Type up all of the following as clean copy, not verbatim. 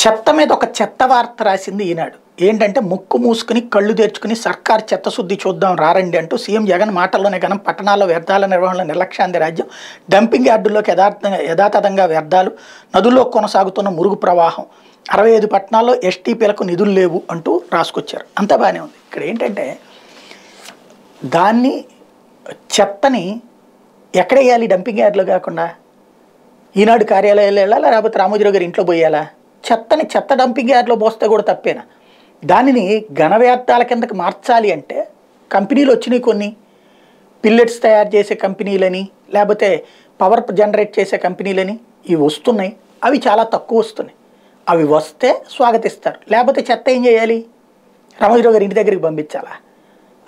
చెత్త మీద ఒక చెత్త వార్త రాసింది ఈనాడు. ఏంటంటే ముక్కు మూసుకుని కళ్ళు తెరుచుకుని సర్కార్ చెత్తశుద్ధి చూద్దాం రారండి అంటూ సీఎం జగన్ మాటల్లోనే గనం పట్టణాల్లో వ్యర్థాల నిర్వహణలో నిర్లక్ష్యాన్ని రాజ్యం, డంపింగ్ యార్డుల్లోకి యథాతథంగా వ్యర్థాలు, నదుల్లో కొనసాగుతున్న మురుగు ప్రవాహం, 65 పట్టణాల్లో ఎస్టీపీలకు నిధులు లేవు అంటూ రాసుకొచ్చారు. అంతా బాగానే ఉంది. ఇక్కడ ఏంటంటే దాన్ని చెత్తని ఎక్కడ వేయాలి? డంపింగ్ యార్డులో కాకుండా ఈనాడు కార్యాలయాలు వెళ్ళాలా, లేకపోతే రామోజీరావు గారి ఇంట్లో పోయాలా? చెత్తని చెత్త డంపింగ్ యార్డ్లో పోస్తే కూడా తప్పేనా? దానిని ఘన వ్యర్థాల కిందకి మార్చాలి అంటే కంపెనీలు వచ్చినాయి, కొన్ని పిల్లెట్స్ తయారు చేసే కంపెనీలని, లేకపోతే పవర్ జనరేట్ చేసే కంపెనీలని ఇవి వస్తున్నాయి. అవి చాలా తక్కువ వస్తున్నాయి. అవి వస్తే స్వాగతిస్తారు. లేకపోతే చెత్త ఏం చేయాలి? రామోజీరావు గారి ఇంటి దగ్గరికి పంపించాలా?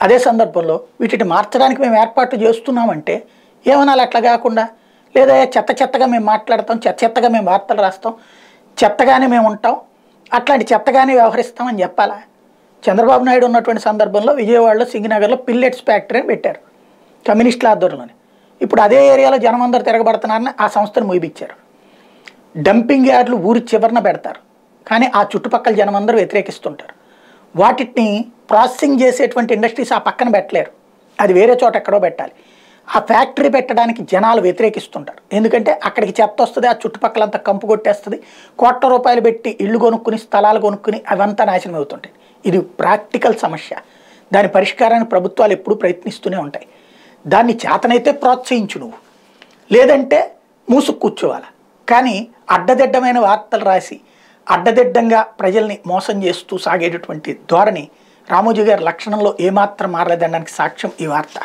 అదే సందర్భంలో వీటిని మార్చడానికి మేము ఏర్పాట్లు చేస్తున్నామంటే ఏమనాలి? అట్లా కాకుండా లేదా చెత్తగా మేము మాట్లాడతాం, చెత్తగా మేము వార్తలు రాస్తాం, చెత్తగానే మేము ఉంటాం, అట్లాంటి చెత్తగానే వ్యవహరిస్తామని చెప్పాలా? చంద్రబాబు నాయుడు ఉన్నటువంటి సందర్భంలో విజయవాడలో సింగినగర్లో పిల్లెట్స్ ఫ్యాక్టరీని పెట్టారు కమ్యూనిస్టుల ఆధ్వర్యంలోనే. ఇప్పుడు అదే ఏరియాలో జనం అందరూ తిరగబడుతున్నారని ఆ సంస్థను ముగిపించారు. డంపింగ్ యార్డులు ఊరి చివరన పెడతారు, కానీ ఆ చుట్టుపక్కల జనం అందరూ వ్యతిరేకిస్తుంటారు. వాటిని ప్రాసెసింగ్ చేసేటువంటి ఇండస్ట్రీస్ ఆ పక్కన పెట్టలేరు, అది వేరే చోట ఎక్కడో పెట్టాలి. ఆ ఫ్యాక్టరీ పెట్టడానికి జనాలు వ్యతిరేకిస్తుంటారు. ఎందుకంటే అక్కడికి చెత్త వస్తుంది, ఆ చుట్టుపక్కలంతా కంపు కొట్టేస్తుంది, కోట్ల రూపాయలు పెట్టి ఇళ్ళు కొనుక్కుని స్థలాలు కొనుక్కుని అవంతా నాశనం అవుతుంటాయి. ఇది ప్రాక్టికల్ సమస్య. దాని పరిష్కారానికి ప్రభుత్వాలు ఎప్పుడూ ప్రయత్నిస్తూనే ఉంటాయి. దాన్ని చేతనైతే ప్రోత్సహించు నువ్వు, లేదంటే మూసుకు కూర్చోవాలి. కానీ అడ్డదిడ్డమైన వార్తలు రాసి అడ్డదిడ్డంగా ప్రజల్ని మోసం చేస్తూ సాగేటటువంటి ధోరణి రామోజీ గారి లక్షణంలో ఏమాత్రం మారలేదనడానికి సాక్ష్యం ఈ వార్త.